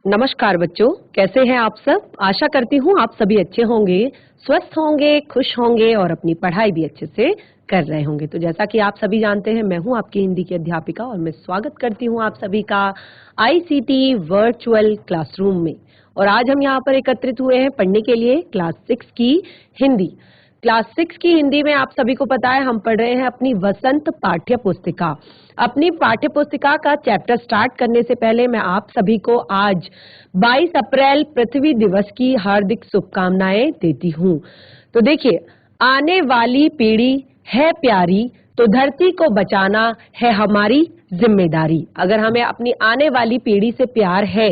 नमस्कार बच्चों, कैसे हैं आप सब। आशा करती हूँ आप सभी अच्छे होंगे, स्वस्थ होंगे, खुश होंगे और अपनी पढ़ाई भी अच्छे से कर रहे होंगे। तो जैसा कि आप सभी जानते हैं, मैं हूँ आपकी हिंदी की अध्यापिका और मैं स्वागत करती हूँ आप सभी का आईसीटी वर्चुअल क्लासरूम में। और आज हम यहाँ पर एकत्रित हुए हैं पढ़ने के लिए क्लास 6 की हिंदी। क्लास 6 की हिंदी में आप सभी को पता है हम पढ़ रहे हैं अपनी वसंत पाठ्य पुस्तिका। अपनी पाठ्य पुस्तिका का चैप्टर स्टार्ट करने से पहले मैं आप सभी को आज 22 अप्रैल पृथ्वी दिवस की हार्दिक शुभकामनाएं देती हूँ। तो देखिए, आने वाली पीढ़ी है प्यारी तो धरती को बचाना है हमारी जिम्मेदारी। अगर हमें अपनी आने वाली पीढ़ी से प्यार है,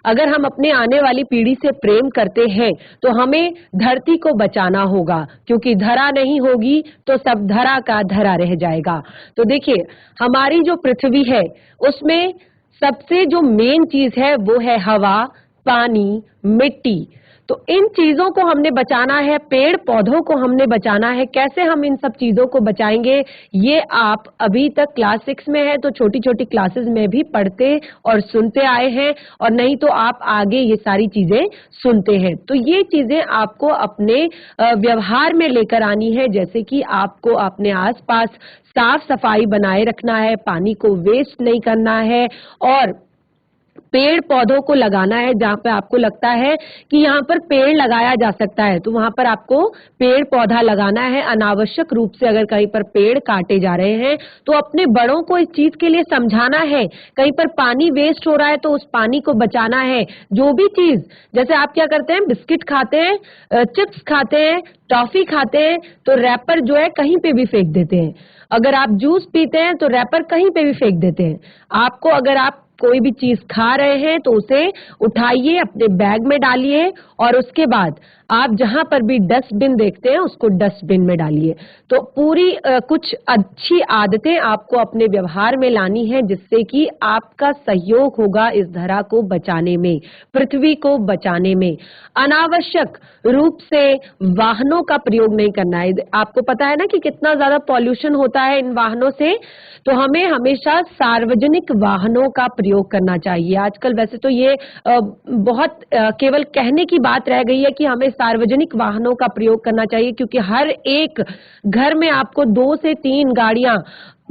अगर हम अपने आने वाली पीढ़ी से प्रेम करते हैं तो हमें धरती को बचाना होगा, क्योंकि धरा नहीं होगी तो सब धरा का धरा रह जाएगा। तो देखिए, हमारी जो पृथ्वी है उसमें सबसे जो मेन चीज है वो है हवा, पानी, मिट्टी। तो इन चीजों को हमने बचाना है, पेड़ पौधों को हमने बचाना है। कैसे हम इन सब चीजों को बचाएंगे, ये आप अभी तक क्लास 6 में है तो छोटी छोटी क्लासेस में भी पढ़ते और सुनते आए हैं, और नहीं तो आप आगे ये सारी चीजें सुनते हैं। तो ये चीजें आपको अपने व्यवहार में लेकर आनी है, जैसे कि आपको अपने आसपास साफ सफाई बनाए रखना है, पानी को वेस्ट नहीं करना है, और पेड़ पौधों को लगाना है। जहाँ पे आपको लगता है कि यहाँ पर पेड़ लगाया जा सकता है तो वहां पर आपको पेड़ पौधा लगाना है। अनावश्यक रूप से अगर कहीं पर पेड़ काटे जा रहे हैं तो अपने बड़ों को इस चीज के लिए समझाना है। कहीं पर पानी वेस्ट हो रहा है तो उस पानी को बचाना है। जो भी चीज, जैसे आप क्या करते हैं, बिस्किट खाते हैं, चिप्स खाते हैं, टॉफी खाते हैं, तो रैपर जो है कहीं पे भी फेंक देते हैं। अगर आप जूस पीते हैं तो रैपर कहीं पे भी फेंक देते हैं। आपको, अगर आप कोई भी चीज खा रहे हैं तो उसे उठाइए, अपने बैग में डालिए, और उसके बाद आप जहां पर भी डस्टबिन देखते हैं उसको डस्टबिन में डालिए। तो पूरी कुछ अच्छी आदतें आपको अपने व्यवहार में लानी है, जिससे कि आपका सहयोग होगा इस धरा को बचाने में, पृथ्वी को बचाने में। अनावश्यक रूप से वाहनों का प्रयोग नहीं करना है। आपको पता है ना कि कितना ज्यादा पॉल्यूशन होता है इन वाहनों से, तो हमें हमेशा सार्वजनिक वाहनों का प्रयोग करना चाहिए। आजकल वैसे तो ये बहुत केवल कहने की बात रह गई है कि हमें सार्वजनिक वाहनों का प्रयोग करना चाहिए, क्योंकि हर एक घर में आपको 2 से 3 गाड़ियां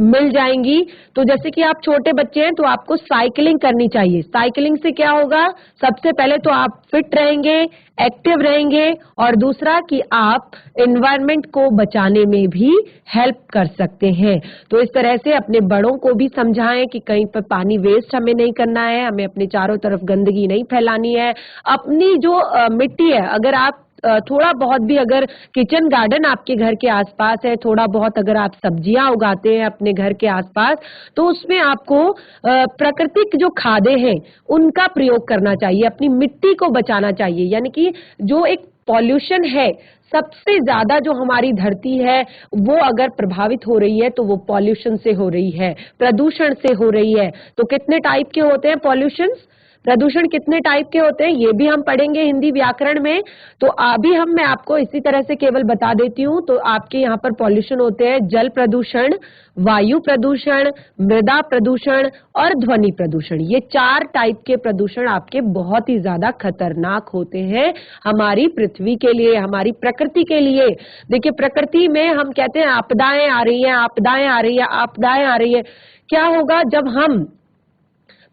मिल जाएंगी। तो जैसे कि आप छोटे बच्चे हैं तो आपको साइकिलिंग करनी चाहिए। साइकिलिंग से क्या होगा, सबसे पहले तो आप फिट रहेंगे, एक्टिव रहेंगे, और दूसरा कि आप एनवायरनमेंट को बचाने में भी हेल्प कर सकते हैं। तो इस तरह से अपने बड़ों को भी समझाएं कि कहीं पर पानी वेस्ट हमें नहीं करना है, हमें अपने चारों तरफ गंदगी नहीं फैलानी है। अपनी जो मिट्टी है, अगर आप थोड़ा बहुत भी, अगर किचन गार्डन आपके घर के आसपास है, थोड़ा बहुत अगर आप सब्जियां उगाते हैं अपने घर के आसपास, तो उसमें आपको प्राकृतिक जो खादें हैं उनका प्रयोग करना चाहिए। अपनी मिट्टी को बचाना चाहिए। यानी कि जो एक पॉल्यूशन है, सबसे ज्यादा जो हमारी धरती है वो अगर प्रभावित हो रही है तो वो पॉल्यूशन से हो रही है, प्रदूषण से हो रही है। तो कितने टाइप के होते हैं पॉल्यूशन, प्रदूषण कितने टाइप के होते हैं, ये भी हम पढ़ेंगे हिंदी व्याकरण में। तो अभी मैं आपको इसी तरह से केवल बता देती हूँ। तो आपके यहाँ पर पॉल्यूशन होते हैं जल प्रदूषण, वायु प्रदूषण, मृदा प्रदूषण और ध्वनि प्रदूषण। ये 4 टाइप के प्रदूषण आपके बहुत ही ज्यादा खतरनाक होते हैं हमारी पृथ्वी के लिए, हमारी प्रकृति के लिए। देखिए, प्रकृति में हम कहते हैं आपदाएं आ रही हैं, आपदाएं आ रही है, आपदाएं आ रही है। क्या होगा, जब हम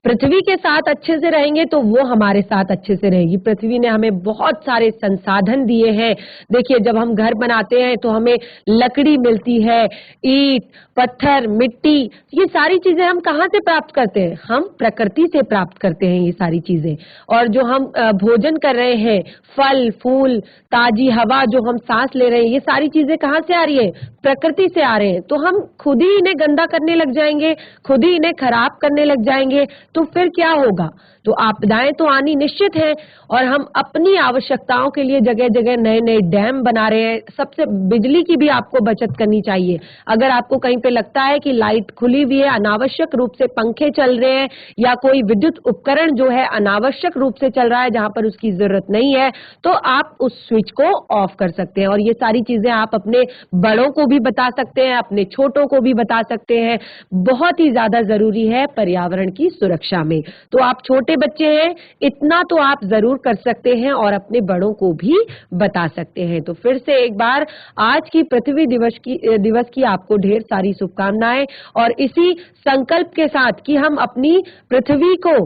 पृथ्वी के साथ अच्छे से रहेंगे तो वो हमारे साथ अच्छे से रहेगी। पृथ्वी ने हमें बहुत सारे संसाधन दिए हैं। देखिए, जब हम घर बनाते हैं तो हमें लकड़ी मिलती है, ईंट, पत्थर, मिट्टी, ये सारी चीजें हम कहाँ से प्राप्त करते हैं, हम प्रकृति से प्राप्त करते हैं ये सारी चीजें। और जो हम भोजन कर रहे हैं, फल फूल, ताजी हवा जो हम सांस ले रहे हैं, ये सारी चीजें कहाँ से आ रही है, प्रकृति से आ रहे हैं। तो हम खुद ही इन्हें गंदा करने लग जाएंगे, खुद ही इन्हें खराब करने लग जाएंगे, तो फिर क्या होगा। तो आपदाएं तो आनी निश्चित है, और हम अपनी आवश्यकताओं के लिए जगह जगह नए नए डैम बना रहे हैं। सबसे बिजली की भी आपको बचत करनी चाहिए। अगर आपको कहीं पे लगता है कि लाइट खुली हुई है, अनावश्यक रूप से पंखे चल रहे हैं, या कोई विद्युत उपकरण जो है अनावश्यक रूप से चल रहा है जहां पर उसकी जरूरत नहीं है, तो आप उस स्विच को ऑफ कर सकते हैं। और ये सारी चीजें आप अपने बड़ों को भी बता सकते हैं, अपने छोटों को भी बता सकते हैं। बहुत ही ज्यादा जरूरी है पर्यावरण की सुरक्षा। कक्षा में। तो आप छोटे बच्चे हैं, इतना तो आप जरूर कर सकते हैं और अपने बड़ों को भी बता सकते हैं। तो फिर से एक बार आज की पृथ्वी दिवस की आपको ढेर सारी शुभकामनाएं, और इसी संकल्प के साथ कि हम अपनी पृथ्वी को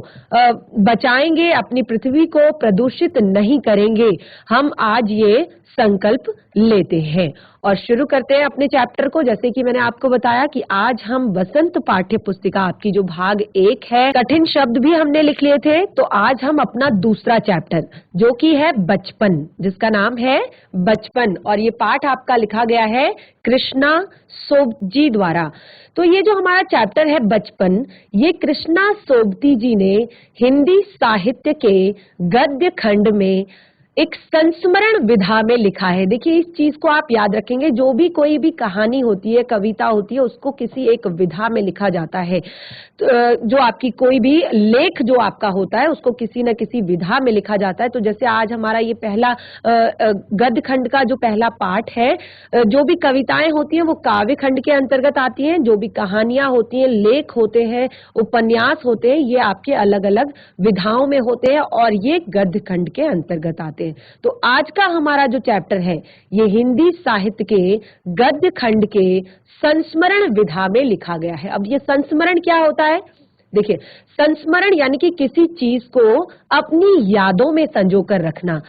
बचाएंगे, अपनी पृथ्वी को प्रदूषित नहीं करेंगे, हम आज ये संकल्प लेते हैं और शुरू करते हैं अपने चैप्टर को। जैसे कि मैंने आपको बताया कि आज हम वसंत पाठ्य पुस्तिका आपकी जो भाग 1 है, कठिन शब्द भी हमने लिख लिए थे, तो आज हम अपना दूसरा चैप्टर जो कि है बचपन, जिसका नाम है बचपन, और ये पाठ आपका लिखा गया है कृष्णा सोबती द्वारा। तो ये जो हमारा चैप्टर है बचपन, ये कृष्णा सोबती जी ने हिंदी साहित्य के गद्य खंड में एक संस्मरण विधा में लिखा है। देखिए, इस चीज को आप याद रखेंगे, जो भी कोई भी कहानी होती है, कविता होती है, उसको किसी एक विधा में लिखा जाता है। तो जो आपकी कोई भी लेख जो आपका होता है, उसको किसी न किसी विधा में लिखा जाता है। तो जैसे आज हमारा ये पहला गद्य खंड का जो पहला पाठ है, जो भी कविताएं होती हैं वो काव्य खंड के अंतर्गत आती हैं, जो भी कहानियां होती हैं, लेख होते हैं, उपन्यास होते हैं, ये आपके अलग अलग विधाओं में होते हैं और ये गद्य खंड के अंतर्गत आते हैं। तो आज का हमारा जो चैप्टर है, ये हिंदी साहित्य के गद्य खंड के संस्मरण विधा में लिखा गया है। अब ये संस्मरण क्या होता है? देखिए, संस्मरण यानी कि किसी चीज को अपनी यादों में संजो कर रखना,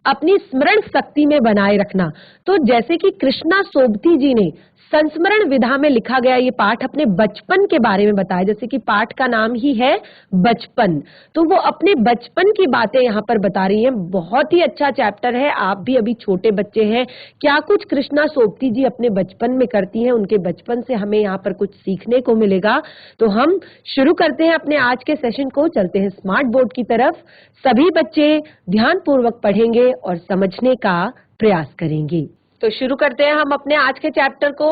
अपनी स्मरण शक्ति में बनाए रखना। तो जैसे कि कृष्णा सोबती जी ने संस्मरण विधा में लिखा गया ये पाठ अपने बचपन के बारे में बताया, जैसे कि पाठ का नाम ही है बचपन, तो वो अपने बचपन की बातें यहाँ पर बता रही हैं। बहुत ही अच्छा चैप्टर है। आप भी अभी छोटे बच्चे हैं, क्या कुछ कृष्णा सोबती जी अपने बचपन में करती हैं, उनके बचपन से हमें यहाँ पर कुछ सीखने को मिलेगा। तो हम शुरू करते हैं अपने आज के सेशन को, चलते हैं स्मार्ट बोर्ड की तरफ। सभी बच्चे ध्यानपूर्वक पढ़ेंगे और समझने का प्रयास करेंगे। तो शुरू करते हैं हम अपने आज के चैप्टर को।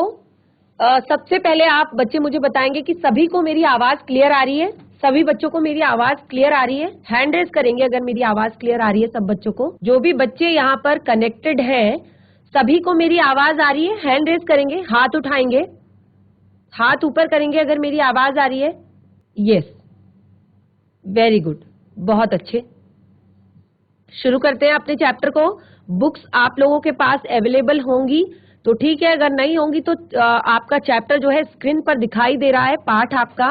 सबसे पहले आप बच्चे मुझे बताएंगे कि सभी को मेरी आवाज क्लियर आ रही है? सभी बच्चों को मेरी आवाज क्लियर आ रही है? हैंड रेज करेंगे अगर मेरी आवाज क्लियर आ रही है सब बच्चों को। जो भी बच्चे यहाँ पर कनेक्टेड हैं, सभी को मेरी आवाज आ रही है? हैंड रेज करेंगे, हाथ उठाएंगे, हाथ ऊपर करेंगे अगर मेरी आवाज आ रही है। यस, वेरी गुड, बहुत अच्छे। शुरू करते हैं अपने चैप्टर को। बुक्स आप लोगों के पास अवेलेबल होंगी तो ठीक है, अगर नहीं होंगी तो आपका चैप्टर जो है स्क्रीन पर दिखाई दे रहा है, पाठ आपका।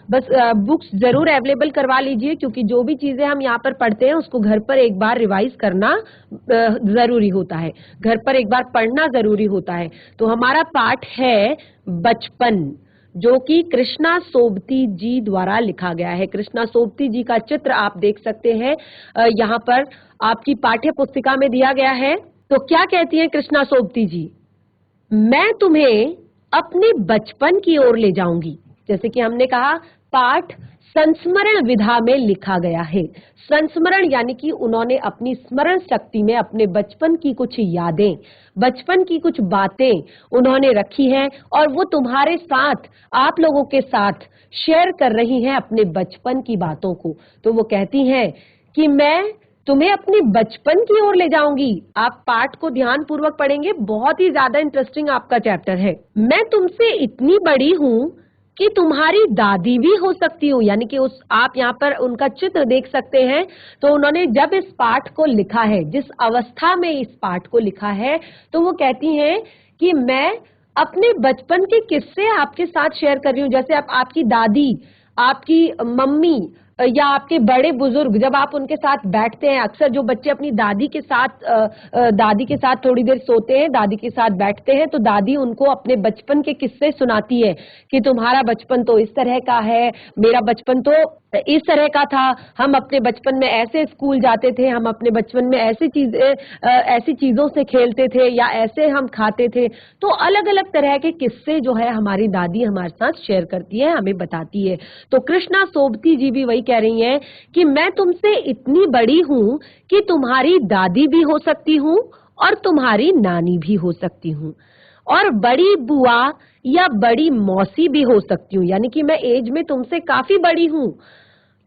बस बुक्स जरूर अवेलेबल करवा लीजिए, क्योंकि जो भी चीजें हम यहाँ पर पढ़ते हैं उसको घर पर एक बार रिवाइज करना जरूरी होता है, घर पर एक बार पढ़ना जरूरी होता है। तो हमारा पाठ है बचपन, जो कि कृष्णा सोबती जी द्वारा लिखा गया है। कृष्णा सोबती जी का चित्र आप देख सकते हैं, यहाँ पर आपकी पाठ्य पुस्तिका में दिया गया है। तो क्या कहती हैं कृष्णा सोबती जी? मैं तुम्हें अपने बचपन की ओर ले जाऊंगी। जैसे कि हमने कहा, पाठ संस्मरण विधा में लिखा गया है। संस्मरण यानी कि उन्होंने अपनी स्मरण शक्ति में अपने बचपन की कुछ यादें, बचपन की कुछ बातें उन्होंने रखी हैं और वो तुम्हारे साथ, आप लोगों के साथ शेयर कर रही हैं अपने बचपन की बातों को। तो वो कहती हैं कि मैं तुम्हें अपने बचपन की ओर ले जाऊंगी। आप पाठ को ध्यान पूर्वक पढ़ेंगे, बहुत ही ज्यादा इंटरेस्टिंग आपका चैप्टर है। मैं तुमसे इतनी बड़ी हूँ कि तुम्हारी दादी भी हो सकती हूँ, यानी कि उस, आप यहाँ पर उनका चित्र देख सकते हैं। तो उन्होंने जब इस पाठ को लिखा है, जिस अवस्था में इस पाठ को लिखा है, तो वो कहती हैं कि मैं अपने बचपन के किस्से आपके साथ शेयर कर रही हूँ। जैसे आपकी दादी, आपकी मम्मी या आपके बड़े बुजुर्ग, जब आप उनके साथ बैठते हैं, अक्सर जो बच्चे अपनी दादी के साथ थोड़ी देर सोते हैं, दादी के साथ बैठते हैं, तो दादी उनको अपने बचपन के किस्से सुनाती है कि तुम्हारा बचपन तो इस तरह का है, मेरा बचपन तो इस तरह का था, हम अपने बचपन में ऐसे स्कूल जाते थे, हम अपने बचपन में ऐसी चीजों से खेलते थे या ऐसे हम खाते थे। तो अलग अलग तरह के किस्से जो है हमारी दादी हमारे साथ शेयर करती है, हमें बताती है। तो कृष्णा सोबती जी भी वही कह रही हैं कि मैं तुमसे इतनी बड़ी हूँ कि तुम्हारी दादी भी हो सकती हूँ और तुम्हारी नानी भी हो सकती हूँ, और बड़ी बुआ या बड़ी मौसी भी हो सकती हूँ, यानी कि मैं एज में तुमसे काफी बड़ी हूँ।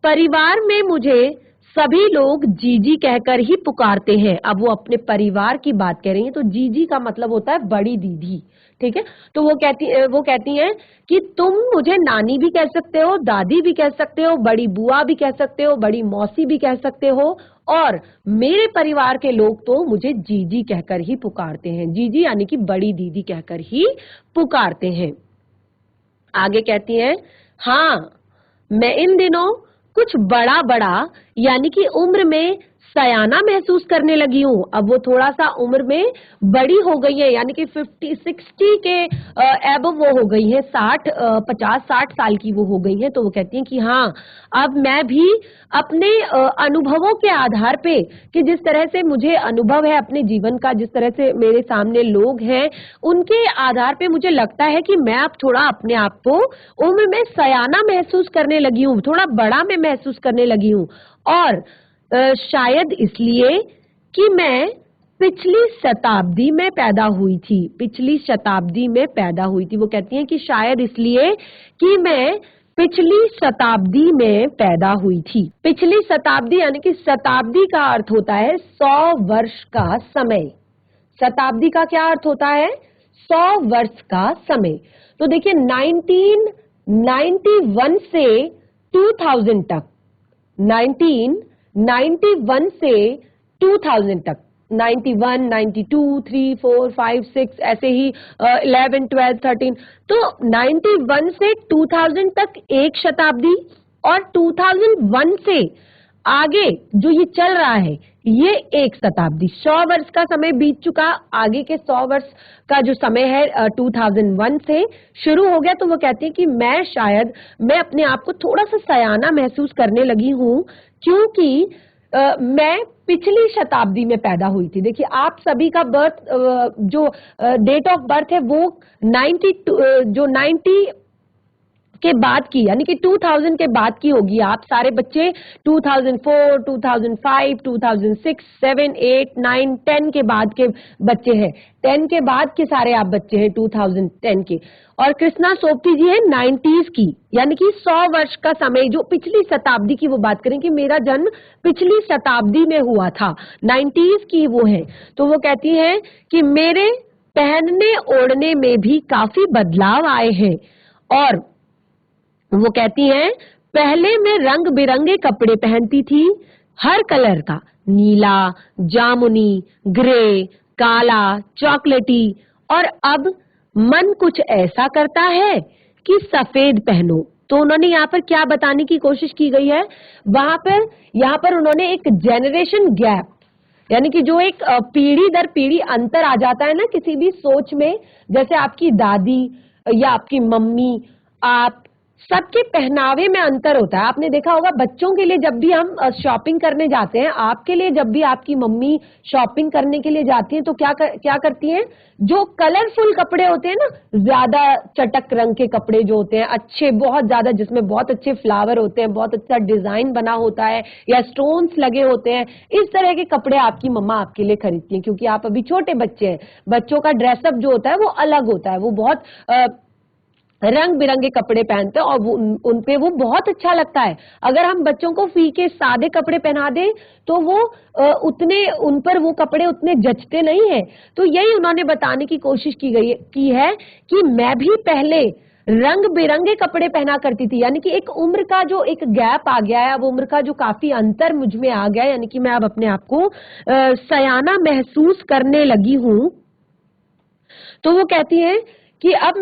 परिवार में मुझे सभी लोग जीजी कहकर ही पुकारते हैं। अब वो अपने परिवार की बात कह रही हैं, तो जीजी का मतलब होता है बड़ी दीदी, ठीक है। तो वो कहती हैं कि तुम मुझे नानी भी कह सकते हो, दादी भी कह सकते हो, बड़ी बुआ भी कह सकते हो, बड़ी मौसी भी कह सकते हो, और मेरे परिवार के लोग तो मुझे जीजी कहकर ही पुकारते हैं। जीजी यानी कि बड़ी दीदी कहकर ही पुकारते हैं। आगे कहती हैं, हाँ मैं इन दिनों कुछ बड़ा बड़ा यानी कि उम्र में सयाना महसूस करने लगी हूँ। अब वो थोड़ा सा उम्र में बड़ी हो गई है, यानी कि 50-60 के एबव वो हो गई है, 50-60 साल की वो हो गई है। तो वो कहती हैं कि हाँ, अब मैं भी अपने अनुभवों के आधार पे, कि जिस तरह से मुझे अनुभव है अपने जीवन का, जिस तरह से मेरे सामने लोग हैं, उनके आधार पे मुझे लगता है कि मैं अब थोड़ा अपने आप को उम्र में सयाना महसूस करने लगी हूँ, थोड़ा बड़ा मैं महसूस करने लगी हूँ। और शायद इसलिए कि मैं पिछली शताब्दी में पैदा हुई थी, पिछली शताब्दी में पैदा हुई थी। वो कहती हैं कि शायद इसलिए कि मैं पिछली शताब्दी में पैदा हुई थी। पिछली शताब्दी यानी कि शताब्दी का अर्थ होता है 100 वर्ष का समय। शताब्दी का क्या अर्थ होता है? 100 वर्ष का समय। तो देखिए 1991 से 2000 तक, 1991 से 2000 तक, 91, 92, 3, 4, 5, 6 ऐसे ही 11, 12, 13, तो 91 से 2000 तक एक शताब्दी, और 2001 से आगे जो ये चल रहा है ये एक शताब्दी। 100 वर्ष का समय बीत चुका, आगे के 100 वर्ष का जो समय है 2001 से शुरू हो गया। तो वो कहते हैं कि मैं अपने आप को थोड़ा सा सयाना महसूस करने लगी हूँ, क्योंकि मैं पिछली शताब्दी में पैदा हुई थी। देखिए आप सभी का बर्थ जो डेट ऑफ बर्थ है वो 90 के बाद की, यानी कि 2000 के बाद की होगी। आप सारे बच्चे 2004, 2005, 2006, 7, 8, 9, 10 के बाद के बच्चे हैं। 10 के बाद के सारे आप बच्चे हैं 2010 के। और कृष्णा सोपती जी है 90s की, यानी कि 100 वर्ष का समय, जो पिछली शताब्दी की वो बात करें कि मेरा जन्म पिछली शताब्दी में हुआ था, 90s की वो है। तो वो कहती हैं कि मेरे पहनने ओढ़ने में भी काफी बदलाव आए हैं। और वो कहती हैं, पहले मैं रंग बिरंगे कपड़े पहनती थी, हर कलर का, नीला, जामुनी, ग्रे, काला, चॉकलेटी, और अब मन कुछ ऐसा करता है कि सफेद पहनो। तो उन्होंने यहाँ पर क्या बताने की कोशिश की गई है, यहाँ पर उन्होंने एक जेनरेशन गैप, यानी कि जो एक पीढ़ी दर पीढ़ी अंतर आ जाता है ना किसी भी सोच में, जैसे आपकी दादी या आपकी मम्मी, आप सबके पहनावे में अंतर होता है। आपने देखा होगा बच्चों के लिए जब भी हम शॉपिंग करने जाते हैं, आपके लिए जब भी आपकी मम्मी शॉपिंग करने के लिए जाती हैं तो क्या करती हैं, जो कलरफुल कपड़े होते हैं ना, ज्यादा चटक रंग के कपड़े जो होते हैं, अच्छे बहुत ज्यादा, जिसमें बहुत अच्छे फ्लावर होते हैं, बहुत अच्छा डिजाइन बना होता है या स्टोन्स लगे होते हैं, इस तरह के कपड़े आपकी मम्मा आपके लिए खरीदती हैं, क्योंकि आप अभी छोटे बच्चे हैं। बच्चों का ड्रेसअप जो होता है वो अलग होता है, वो बहुत रंग बिरंगे कपड़े पहनते हैं और उन पे वो बहुत अच्छा लगता है। अगर हम बच्चों को फीके सादे कपड़े पहना दें तो वो उन पर वो कपड़े उतने जचते नहीं है। तो यही उन्होंने बताने की कोशिश की है कि मैं भी पहले रंग बिरंगे कपड़े पहना करती थी, यानी कि एक उम्र का जो एक गैप आ गया है, अब उम्र का जो काफी अंतर मुझ में आ गया है, यानी कि मैं अब अपने आप को सयाना महसूस करने लगी हूँ। तो वो कहती है कि अब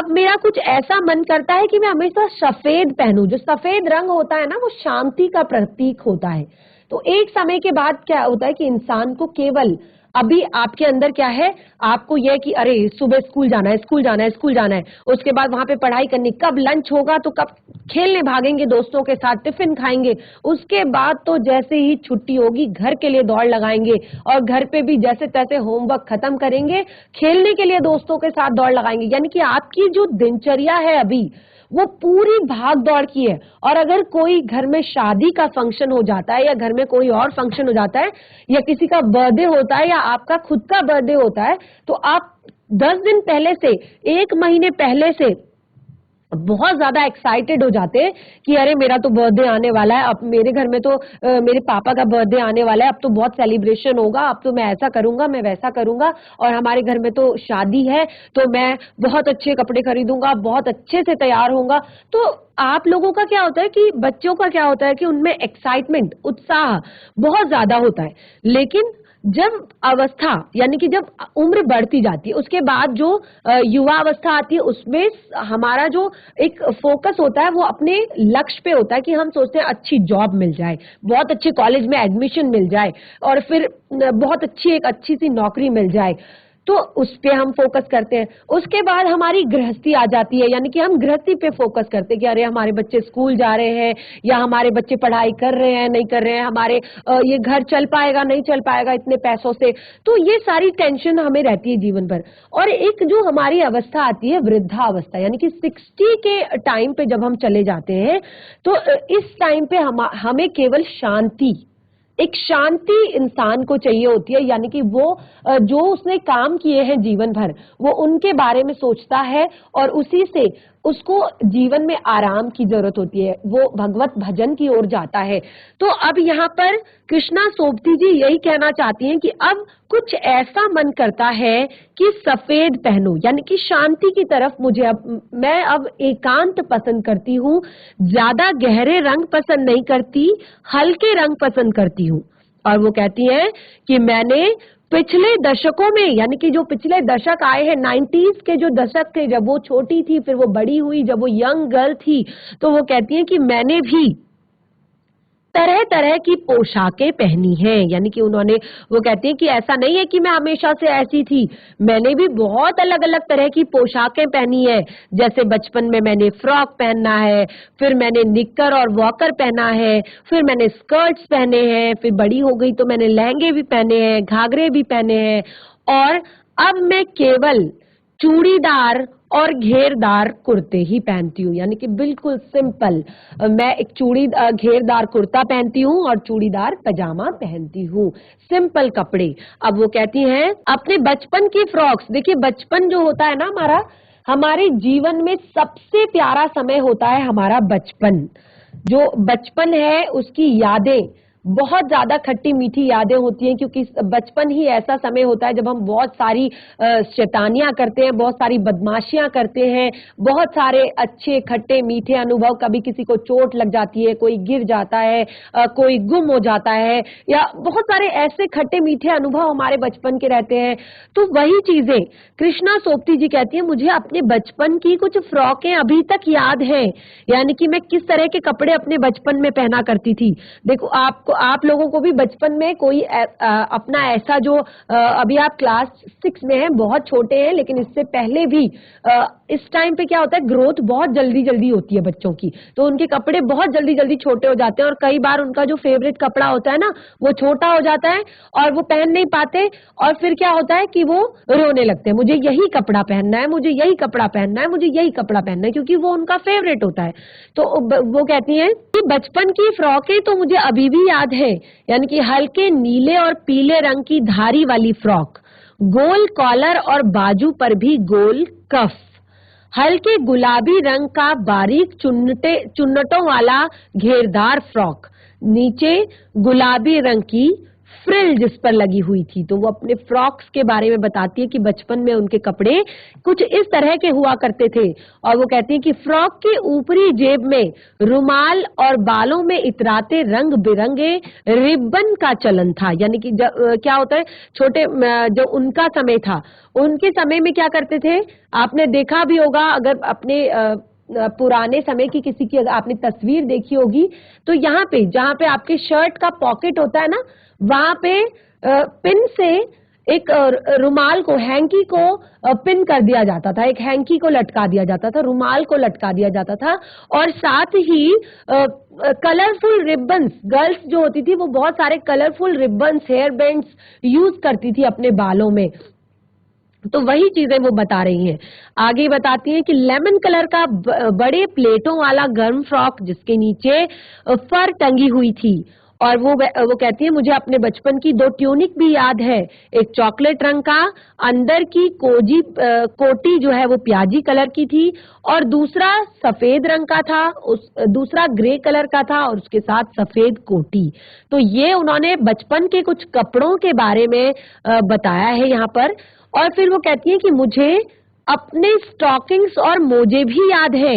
मेरा कुछ ऐसा मन करता है कि मैं हमेशा सफेद पहनूं। जो सफेद रंग होता है ना, वो शांति का प्रतीक होता है। तो एक समय के बाद क्या होता है कि इंसान को केवल अभी आपके अंदर क्या है, आपको यह कि अरे सुबह स्कूल जाना है, स्कूल जाना है, स्कूल जाना है, उसके बाद वहां पे पढ़ाई करनी, कब लंच होगा तो कब खेलने भागेंगे दोस्तों के साथ, टिफिन खाएंगे, उसके बाद तो जैसे ही छुट्टी होगी घर के लिए दौड़ लगाएंगे, और घर पे भी जैसे तैसे होमवर्क खत्म करेंगे, खेलने के लिए दोस्तों के साथ दौड़ लगाएंगे। यानी कि आपकी जो दिनचर्या है अभी वो पूरी भाग दौड़ की है। और अगर कोई घर में शादी का फंक्शन हो जाता है या घर में कोई और फंक्शन हो जाता है या किसी का बर्थडे होता है या आपका खुद का बर्थडे होता है, तो आप 10 दिन पहले से, 1 महीने पहले से बहुत ज्यादा एक्साइटेड हो जाते हैं कि अरे मेरा तो बर्थडे आने वाला है, अब मेरे घर में तो मेरे पापा का बर्थडे आने वाला है, अब तो बहुत सेलिब्रेशन होगा, अब तो मैं ऐसा करूंगा, मैं वैसा करूंगा, और हमारे घर में तो शादी है तो मैं बहुत अच्छे कपड़े खरीदूंगा, बहुत अच्छे से तैयार होऊंगा। तो आप लोगों का क्या होता है कि बच्चों का क्या होता है कि उनमें एक्साइटमेंट, उत्साह बहुत ज्यादा होता है, लेकिन जब अवस्था यानी कि जब उम्र बढ़ती जाती है उसके बाद जो युवा अवस्था आती है उसमें हमारा जो एक फोकस होता है वो अपने लक्ष्य पे होता है कि हम सोचते हैं अच्छी जॉब मिल जाए, बहुत अच्छे कॉलेज में एडमिशन मिल जाए, और फिर बहुत एक अच्छी सी नौकरी मिल जाए, तो उस पे हम फोकस करते हैं। उसके बाद हमारी गृहस्थी आ जाती है, यानी कि हम गृहस्थी पे फोकस करते हैं कि अरे हमारे बच्चे स्कूल जा रहे हैं, या हमारे बच्चे पढ़ाई कर रहे हैं नहीं कर रहे हैं, हमारे ये घर चल पाएगा नहीं चल पाएगा इतने पैसों से। तो ये सारी टेंशन हमें रहती है जीवन भर। और एक जो हमारी अवस्था आती है वृद्धावस्था, यानी कि 60 के टाइम पे जब हम चले जाते हैं, तो इस टाइम पे हमें केवल शांति, एक शांति इंसान को चाहिए होती है, यानी कि वो जो उसने काम किए हैं जीवन भर वो उनके बारे में सोचता है, और उसी से उसको जीवन में आराम की जरूरत होती है, वो भगवत भजन की ओर जाता है। तो अब यहाँ पर कृष्णा सोबती जी यही कहना चाहती हैं कि अब कुछ ऐसा मन करता है कि सफेद पहनूं, यानी कि शांति की तरफ मैं अब एकांत पसंद करती हूँ, ज्यादा गहरे रंग पसंद नहीं करती, हल्के रंग पसंद करती हूँ। और वो कहती है कि मैंने पिछले दशकों में, यानी कि जो पिछले दशक आए हैं, 90s के जो दशक थे, जब वो छोटी थी फिर वो बड़ी हुई, जब वो यंग गर्ल थी, तो वो कहती है कि मैंने भी तरह तरह की पोशाकें पहनी हैं, यानी कि वो कहती है कि ऐसा नहीं है कि मैं हमेशा से ऐसी थी, मैंने भी बहुत अलग अलग तरह की पोशाकें पहनी है। जैसे बचपन में मैंने फ्रॉक पहनना है, फिर मैंने निक्कर और वॉकर पहना है, फिर मैंने स्कर्ट्स पहने हैं, फिर बड़ी हो गई तो मैंने लहंगे भी पहने हैं, घाघरे भी पहने हैं, और अब मैं केवल चूड़ीदार और घेरदार कुर्ते ही पहनती हूँ, यानी कि बिल्कुल सिंपल। मैं एक घेरदार कुर्ता पहनती हूँ और चूड़ीदार पजामा पहनती हूँ, सिंपल कपड़े। अब वो कहती हैं अपने बचपन की फ्रॉक्स, देखिए बचपन जो होता है ना हमारे जीवन में सबसे प्यारा समय होता है हमारा बचपन। जो बचपन है उसकी यादें बहुत ज्यादा खट्टी मीठी यादें होती हैं, क्योंकि बचपन ही ऐसा समय होता है जब हम बहुत सारी शैतानियां करते हैं, बहुत सारी बदमाशियां करते हैं, बहुत सारे अच्छे खट्टे मीठे अनुभव, कभी किसी को चोट लग जाती है, कोई गिर जाता है, कोई गुम हो जाता है, या बहुत सारे ऐसे खट्टे मीठे अनुभव हमारे बचपन के रहते हैं। तो वही चीजें कृष्णा सोबती जी कहती है, मुझे अपने बचपन की कुछ फ्रॉकें अभी तक याद हैं, यानी कि मैं किस तरह के कपड़े अपने बचपन में पहना करती थी। देखो आप लोगों को भी बचपन में कोई अपना ऐसा जो अभी आप क्लास 6 में हैं, बहुत छोटे हैं, लेकिन इससे पहले भी इस टाइम पे क्या होता है, ग्रोथ बहुत जल्दी जल्दी होती है बच्चों की, तो उनके कपड़े बहुत जल्दी जल्दी छोटे हो जाते हैं, और कई बार उनका जो फेवरेट कपड़ा होता है ना वो छोटा हो जाता है और वो पहन नहीं पाते, और फिर क्या होता है कि वो रोने लगते हैं, मुझे यही कपड़ा पहनना है, मुझे यही कपड़ा पहनना है, मुझे यही कपड़ा पहनना है, क्योंकि वो उनका फेवरेट होता है। तो वो कहती हैं कि बचपन की फ्रॉकें तो मुझे अभी भी याद है, यानी कि हल्के नीले और पीले रंग की धारी वाली फ्रॉक, गोल कॉलर और बाजू पर भी गोल कफ, हल्के गुलाबी रंग का बारीक चुन्नटों वाला घेरदार फ्रॉक, नीचे गुलाबी रंग की फ्रिल जिस पर लगी हुई थी। तो वो अपने फ्रॉक्स के बारे में बताती है कि बचपन में उनके कपड़े कुछ इस तरह के हुआ करते थे, और वो कहती है कि फ्रॉक के ऊपरी जेब में रुमाल और बालों में इतराते रंग बिरंगे रिबन का चलन था, यानी कि क्या होता है, जो उनका समय था, उनके समय में क्या करते थे, आपने देखा भी होगा, अगर अपने पुराने समय की किसी की अगर आपने तस्वीर देखी होगी, तो यहाँ पे जहाँ पे आपके शर्ट का पॉकेट होता है ना, वहां पे पिन से एक रुमाल को, हैंकी को पिन कर दिया जाता था, एक हैंकी को लटका दिया जाता था, रुमाल को लटका दिया जाता था, और साथ ही कलरफुल रिबन्स, गर्ल्स जो होती थी वो बहुत सारे colourful ribbons, hair bands use करती थी अपने बालों में। तो वही चीजें वो बता रही हैं। आगे बताती हैं कि लेमन कलर का बड़े प्लेटों वाला गर्म फ्रॉक जिसके नीचे फर टंगी हुई थी, और वो कहती है मुझे अपने बचपन की 2 ट्यूनिक भी याद है, एक चॉकलेट रंग का, अंदर की कोटी जो है वो प्याजी कलर की थी और दूसरा सफेद रंग का था, दूसरा ग्रे कलर का था और उसके साथ सफेद कोटी। तो ये उन्होंने बचपन के कुछ कपड़ों के बारे में बताया है यहाँ पर। और फिर वो कहती है कि मुझे अपने स्टॉकिंग्स और मोजे भी याद है।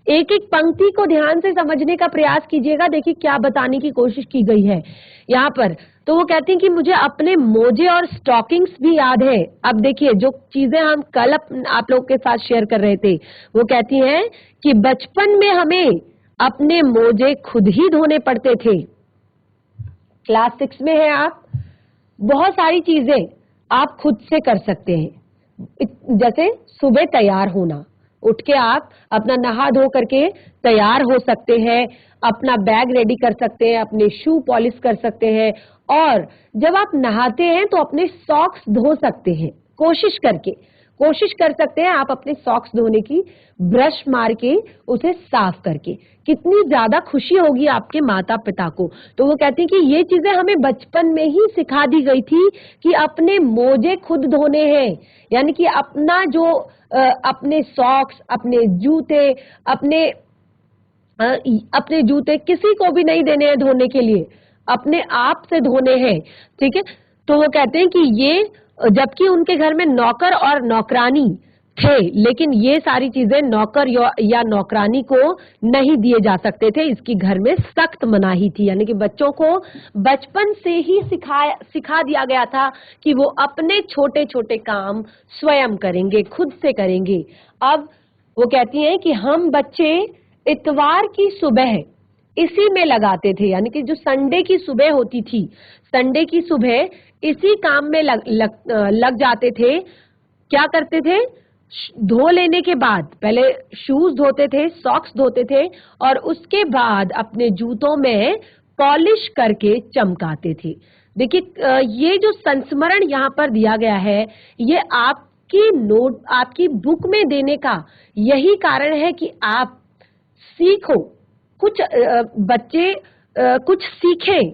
एक एक पंक्ति को ध्यान से समझने का प्रयास कीजिएगा, देखिए क्या बताने की कोशिश की गई है यहाँ पर। तो वो कहती हैं कि मुझे अपने मोजे और स्टॉकिंग्स भी याद है। अब देखिए जो चीजें हम कल आप लोग के साथ शेयर कर रहे थे, वो कहती हैं कि बचपन में हमें अपने मोजे खुद ही धोने पड़ते थे। क्लास 6 में है आप, बहुत सारी चीजें आप खुद से कर सकते हैं, जैसे सुबह तैयार होना, उठ के आप अपना नहा धो करके तैयार हो सकते हैं, अपना बैग रेडी कर सकते हैं, अपने शू पॉलिश कर सकते हैं और जब आप नहाते हैं तो अपने सॉक्स धो सकते हैं। कोशिश कर सकते हैं आप अपने सॉक्स धोने की, ब्रश मार के उसे साफ करके। कितनी ज्यादा खुशी होगी आपके माता पिता को। तो वो कहती हैं कि ये चीजें हमें बचपन में ही सिखा दी गई थी कि अपने मोजे खुद धोने हैं, यानी कि अपना जो अपने सॉक्स, अपने जूते किसी को भी नहीं देने हैं धोने के लिए, अपने आप से धोने हैं। ठीक है, तो वो कहते हैं कि ये, जबकि उनके घर में नौकर और नौकरानी थे, लेकिन ये सारी चीजें नौकर या नौकरानी को नहीं दिए जा सकते थे, इसकी घर में सख्त मनाही थी। यानी कि बच्चों को बचपन से ही सिखा दिया गया था कि वो अपने छोटे छोटे काम स्वयं करेंगे, खुद से करेंगे। अब वो कहती हैं कि हम बच्चे इतवार की सुबह इसी में लगाते थे, यानी कि जो संडे की सुबह होती थी, संडे की सुबह इसी काम में लग जाते थे। क्या करते थे? धो लेने के बाद पहले शूज धोते थे, सॉक्स धोते थे और उसके बाद अपने जूतों में पॉलिश करके चमकाते थे। देखिए ये जो संस्मरण यहाँ पर दिया गया है, ये आपकी बुक में देने का यही कारण है कि आप सीखो, कुछ बच्चे कुछ सीखें,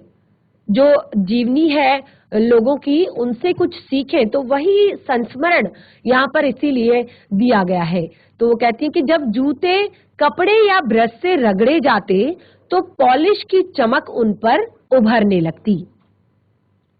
जो जीवनी है लोगों की, उनसे कुछ सीखें। तो वही संस्मरण यहाँ पर इसीलिए दिया गया है। तो वो कहती है कि जब जूते कपड़े या ब्रश से रगड़े जाते तो पॉलिश की चमक उन पर उभरने लगती।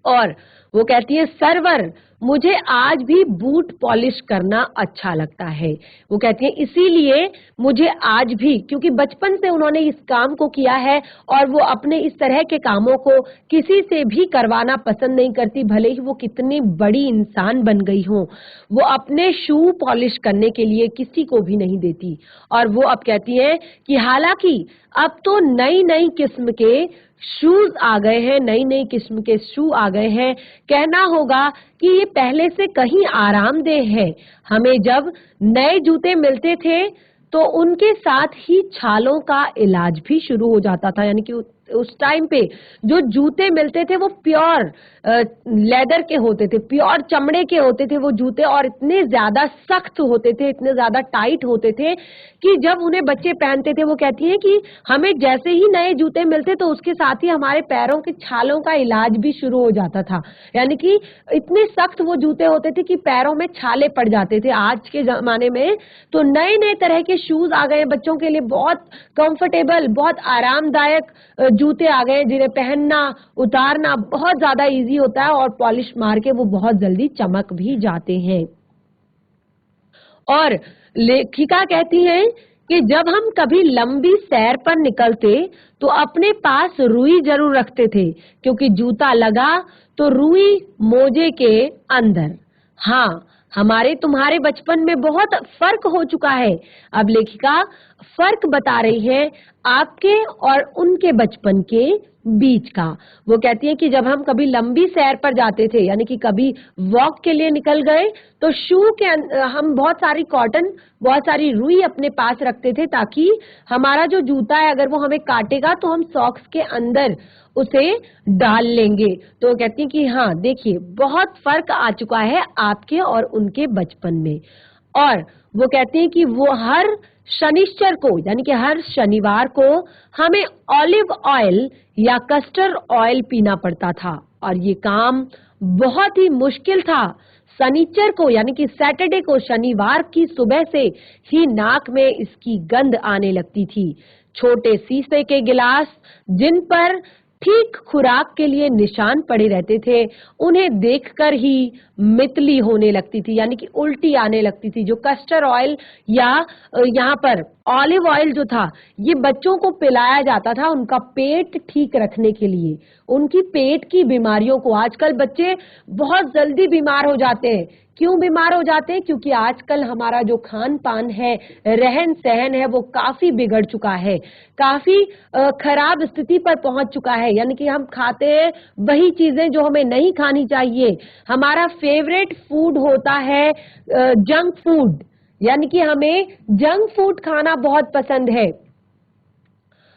और वो कहती है सरवर, मुझे आज भी बूट पॉलिश करना अच्छा लगता है। वो कहती है इसीलिए मुझे आज भी, क्योंकि बचपन से उन्होंने इस काम को किया है और वो अपने इस तरह के कामों को किसी से भी करवाना पसंद नहीं करती, भले ही वो कितनी बड़ी इंसान बन गई हो, वो अपने शू पॉलिश करने के लिए किसी को भी नहीं देती। और वो अब कहती है कि हालांकि अब तो नई नई किस्म के शूज आ गए हैं, नई नई किस्म के शू आ गए हैं, कहना होगा कि ये पहले से कहीं आरामदेह है। हमें जब नए जूते मिलते थे तो उनके साथ ही छालों का इलाज भी शुरू हो जाता था, यानी कि उस टाइम पे जो जूते मिलते थे वो प्योर लेदर के होते थे, प्योर चमड़े के होते थे वो जूते, और इतने ज्यादा सख्त होते थे, इतने ज्यादा टाइट होते थे कि जब उन्हें बच्चे पहनते थे, वो कहती हैं कि हमें जैसे ही नए जूते मिलते तो उसके साथ ही हमारे पैरों के छालों का इलाज भी शुरू हो जाता था। यानी कि इतने सख्त वो जूते होते थे कि पैरों में छाले पड़ जाते थे। आज के जमाने में तो नए नए तरह के शूज आ गए बच्चों के लिए, बहुत कंफर्टेबल, बहुत आरामदायक जूते आ गए जिन्हें पहनना उतारना बहुत ज्यादा इजी होता है और पॉलिश मार के वो बहुत जल्दी चमक भी जाते हैं। और लेखिका कहती हैं कि जब हम कभी लंबी सैर पर निकलते तो अपने पास रुई जरूर रखते थे, क्योंकि जूता लगा तो रुई मोजे के अंदर। हाँ, हमारे तुम्हारे बचपन में बहुत फर्क हो चुका है। अब लेखिका फर्क बता रही है आपके और उनके बचपन के बीच का। वो कहती है कि जब हम कभी लंबी सैर पर जाते थे, यानी कि कभी वॉक के लिए निकल गए, तो शू के हम बहुत सारी कॉटन, बहुत सारी रुई अपने पास रखते थे, ताकि हमारा जो जूता है अगर वो हमें काटेगा तो हम सॉक्स के अंदर उसे डाल लेंगे। तो कहती हैं कि हाँ देखिए बहुत फर्क आ चुका है आपके और उनके बचपन में। और वो कहती हैं कि वो हर शनिश्चर को यानी कि हर शनिवार को हमें ऑलिव ऑयल या कस्टर्ड ऑयल पीना पड़ता था और ये काम बहुत ही मुश्किल था। शनिचर को यानी कि सैटरडे को, शनिवार की सुबह से ही नाक में इसकी गंध आने लगती थी। छोटे शीशे के गिलास जिन पर ठीक खुराक के लिए निशान पड़े रहते थे, उन्हें देखकर ही मितली होने लगती थी यानी कि उल्टी आने लगती थी। जो कस्टर्ड ऑयल या यहाँ पर ऑलिव ऑयल जो था, ये बच्चों को पिलाया जाता था उनका पेट ठीक रखने के लिए, उनकी पेट की बीमारियों को। आजकल बच्चे बहुत जल्दी बीमार हो जाते हैं। क्यों बीमार हो जाते हैं? क्योंकि आजकल हमारा जो खान पान है, रहन सहन है, वो काफी बिगड़ चुका है, काफी खराब स्थिति पर पहुंच चुका है। यानी कि हम खाते हैं वही चीजें जो हमें नहीं खानी चाहिए। हमारा फेवरेट फूड होता है जंक फूड, यानी कि हमें जंक फूड खाना बहुत पसंद है।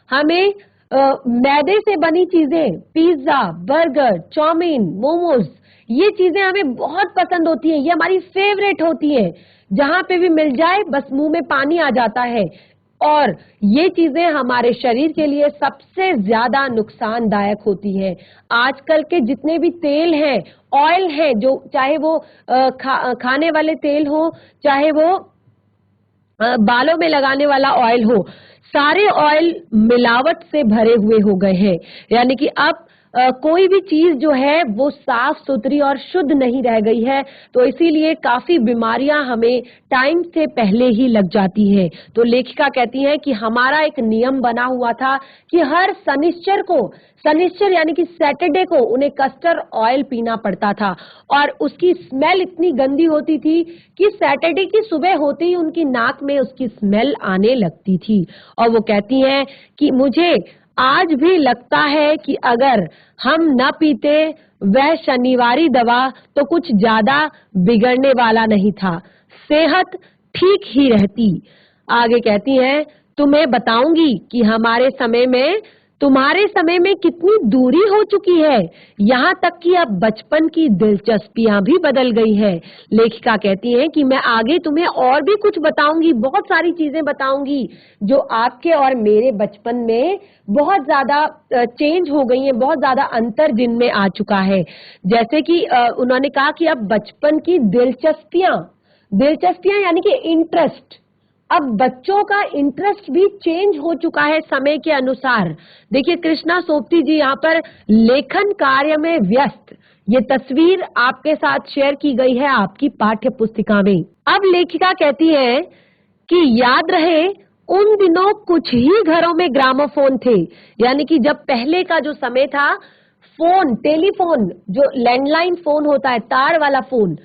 हमें मैदे से बनी चीजें, पिज्जा, बर्गर, चाउमीन, मोमोज, ये चीजें हमें बहुत पसंद होती हैं, ये हमारी फेवरेट होती हैं। जहां पे भी मिल जाए बस मुंह में पानी आ जाता है। और ये चीजें हमारे शरीर के लिए सबसे ज्यादा नुकसानदायक होती हैं। आजकल के जितने भी तेल हैं, ऑयल है, जो चाहे वो खाने वाले तेल हो, चाहे वो बालों में लगाने वाला ऑयल हो, सारे ऑयल मिलावट से भरे हुए हो गए हैं। यानी कि अब कोई भी चीज जो है वो साफ सुथरी और शुद्ध नहीं रह गई है, तो इसीलिए काफी बीमारियां हमें टाइम से पहले ही लग जाती हैं। तो लेखिका कहती है कि हमारा एक नियम बना हुआ था कि हर शनिश्चर को, शनिश्चर यानी कि सैटरडे को, उन्हें कस्टर्ड ऑयल पीना पड़ता था और उसकी स्मेल इतनी गंदी होती थी कि सैटरडे की सुबह होते ही उनकी नाक में उसकी स्मेल आने लगती थी। और वो कहती हैं कि मुझे आज भी लगता है कि अगर हम न पीते वह शनिवारी दवा तो कुछ ज्यादा बिगड़ने वाला नहीं था, सेहत ठीक ही रहती। आगे कहती हैं, तुम्हें बताऊंगी कि तुम्हारे समय में कितनी दूरी हो चुकी है, यहाँ तक कि अब बचपन की दिलचस्पियां भी बदल गई है। लेखिका कहती है कि मैं आगे तुम्हें और भी कुछ बताऊंगी, बहुत सारी चीजें बताऊंगी जो आपके और मेरे बचपन में बहुत ज्यादा चेंज हो गई हैं, बहुत ज्यादा अंतर जिनमें आ चुका है। जैसे कि उन्होंने कहा कि अब बचपन की दिलचस्पियां यानी कि इंटरेस्ट, अब बच्चों का इंटरेस्ट भी चेंज हो चुका है समय के अनुसार। देखिए कृष्णा सोपती जी यहाँ पर लेखन कार्य में व्यस्त, ये तस्वीर आपके साथ शेयर की गई है आपकी पाठ्य पुस्तिका में। अब लेखिका कहती है कि याद रहे उन दिनों कुछ ही घरों में ग्रामोफोन थे, यानी कि जब पहले का जो समय था, फोन, टेलीफोन, जो लैंडलाइन फोन होता है, तार वाला फोन,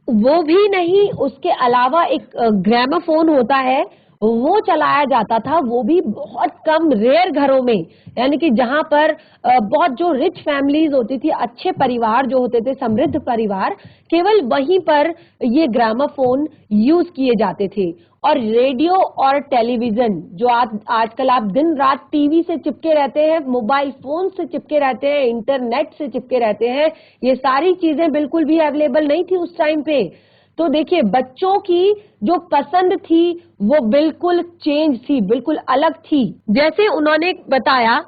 वो भी नहीं, उसके अलावा एक ग्रामोफोन होता है, वो चलाया जाता था, वो भी बहुत कम, रेयर घरों में। यानी कि जहां पर बहुत जो रिच फैमिलीज होती थी, अच्छे परिवार जो होते थे, समृद्ध परिवार, केवल वहीं पर ये ग्रामोफोन यूज किए जाते थे। और रेडियो और टेलीविजन, जो आजकल आप दिन रात टीवी से चिपके रहते हैं, मोबाइल फोन से चिपके रहते हैं, इंटरनेट से चिपके रहते हैं, ये सारी चीजें बिल्कुल भी अवेलेबल नहीं थी उस टाइम पे। तो देखिए बच्चों की जो पसंद थी वो बिल्कुल चेंज थी, बिल्कुल अलग थी। जैसे उन्होंने बताया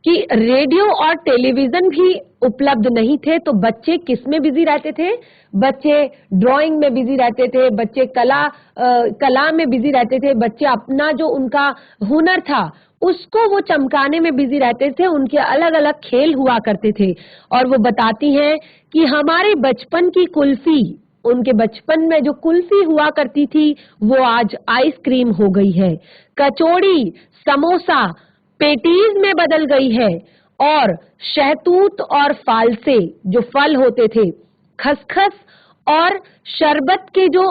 कि रेडियो और टेलीविजन भी उपलब्ध नहीं थे, तो बच्चे किस में बिजी रहते थे? बच्चे ड्राइंग में बिजी रहते थे, बच्चे कला में बिजी रहते थे, बच्चे अपना जो उनका हुनर था उसको वो चमकाने में बिजी रहते थे, उनके अलग अलग खेल हुआ करते थे। और वो बताती हैं कि हमारे बचपन की कुल्फी, उनके बचपन में जो कुल्फी हुआ करती थी वो आज आइसक्रीम हो गई है, कचौड़ी, समोसा पेटीज में बदल गई है। और शहतूत और फालसे जो फल होते थे, खसखस और शरबत के जो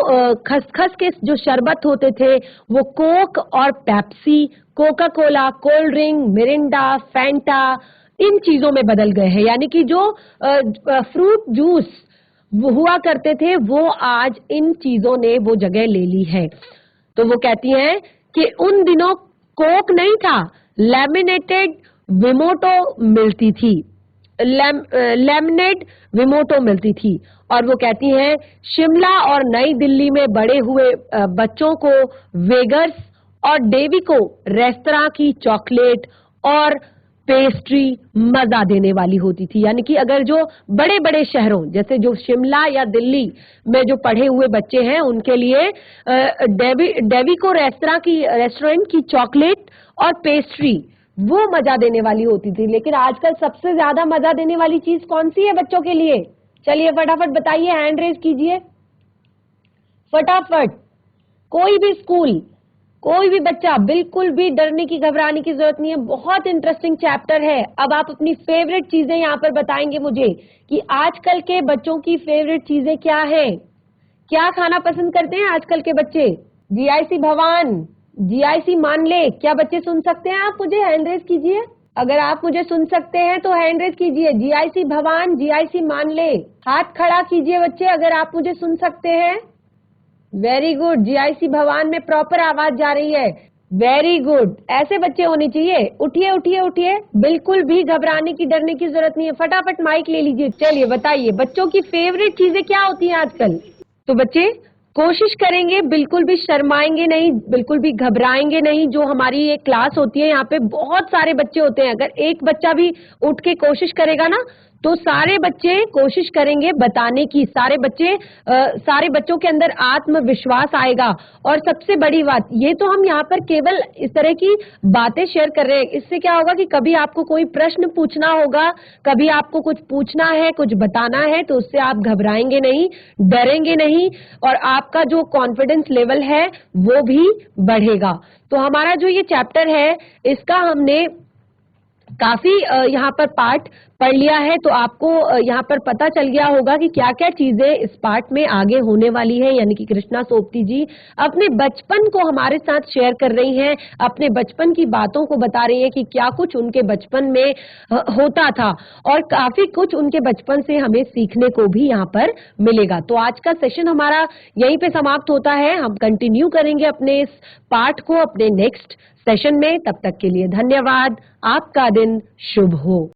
खसखस के जो शरबत होते थे वो कोक और Pepsi, Coca Cola, cold drink, Mirinda, Fanta, इन चीजों में बदल गए हैं। यानी कि जो फ्रूट जूस वो हुआ करते थे वो आज इन चीजों ने वो जगह ले ली है। तो वो कहती हैं कि उन दिनों कोक नहीं था, लैमिनेटेड विमोटो मिलती थी। लेमनेट विमोटो मिलती थी। और वो कहती हैं शिमला और नई दिल्ली में बड़े हुए बच्चों को वेगर्स और डेविको रेस्तरां की चॉकलेट और पेस्ट्री मजा देने वाली होती थी। यानी कि अगर जो बड़े बड़े शहरों जैसे जो शिमला या दिल्ली में जो पढ़े हुए बच्चे हैं उनके लिए डेविको रेस्टोरेंट की चॉकलेट और पेस्ट्री वो मजा देने वाली होती थी। लेकिन आजकल सबसे ज्यादा मजा देने वाली चीज कौन सी है बच्चों के लिए? चलिए फटाफट बताइए, हैंड रेज कीजिए फटाफट। कोई भी स्कूल, कोई भी बच्चा, बिल्कुल भी डरने की घबराने की जरूरत नहीं है। बहुत इंटरेस्टिंग चैप्टर है। अब आप अपनी फेवरेट चीजें यहाँ पर बताएंगे मुझे कि आजकल के बच्चों की फेवरेट चीजें क्या है, क्या खाना पसंद करते हैं आजकल के बच्चे। जीआईसी भवान, जीआईसी मान ले, क्या बच्चे सुन सकते हैं? आप मुझे हैंड रेज कीजिए। अगर आप मुझे सुन सकते हैं तो हैंड रेज कीजिए। जीआईसी भवान, जीआईसी मान ले, हाथ खड़ा कीजिए बच्चे अगर आप मुझे सुन सकते हैं। वेरी गुड, जीआईसी भवान में प्रॉपर आवाज जा रही है। वेरी गुड, ऐसे बच्चे होने चाहिए। उठिए उठिए उठिए, बिल्कुल भी घबराने की डरने की जरूरत नहीं है। फटाफट माइक ले लीजिए। चलिए बताइए बच्चों की फेवरेट चीजें क्या होती हैं आजकल। तो बच्चे कोशिश करेंगे, बिल्कुल भी शर्माएंगे नहीं, बिल्कुल भी घबराएंगे नहीं। जो हमारी ये क्लास होती है यहाँ पे बहुत सारे बच्चे होते हैं। अगर एक बच्चा भी उठ के कोशिश करेगा ना तो सारे बच्चे कोशिश करेंगे बताने की। सारे बच्चों के अंदर आत्मविश्वास आएगा। और सबसे बड़ी बात, ये तो हम यहाँ पर केवल इस तरह की बातें शेयर कर रहे हैं। इससे क्या होगा कि कभी आपको कोई प्रश्न पूछना होगा, कभी आपको कुछ पूछना है, कुछ बताना है, तो उससे आप घबराएंगे नहीं, डरेंगे नहीं और आपका जो कॉन्फिडेंस लेवल है वो भी बढ़ेगा। तो हमारा जो ये चैप्टर है इसका हमने काफी यहाँ पर पार्ट पढ़ लिया है। तो आपको यहाँ पर पता चल गया होगा कि क्या क्या चीजें इस पार्ट में आगे होने वाली है। यानी कि कृष्णा सोपती जी अपने बचपन को हमारे साथ शेयर कर रही हैं, अपने बचपन की बातों को बता रही है कि क्या कुछ उनके बचपन में होता था और काफी कुछ उनके बचपन से हमें सीखने को भी यहाँ पर मिलेगा। तो आज का सेशन हमारा यहीं पे समाप्त होता है। हम कंटिन्यू करेंगे अपने इस पार्ट को अपने नेक्स्ट सेशन में। तब तक के लिए धन्यवाद। आपका दिन शुभ हो।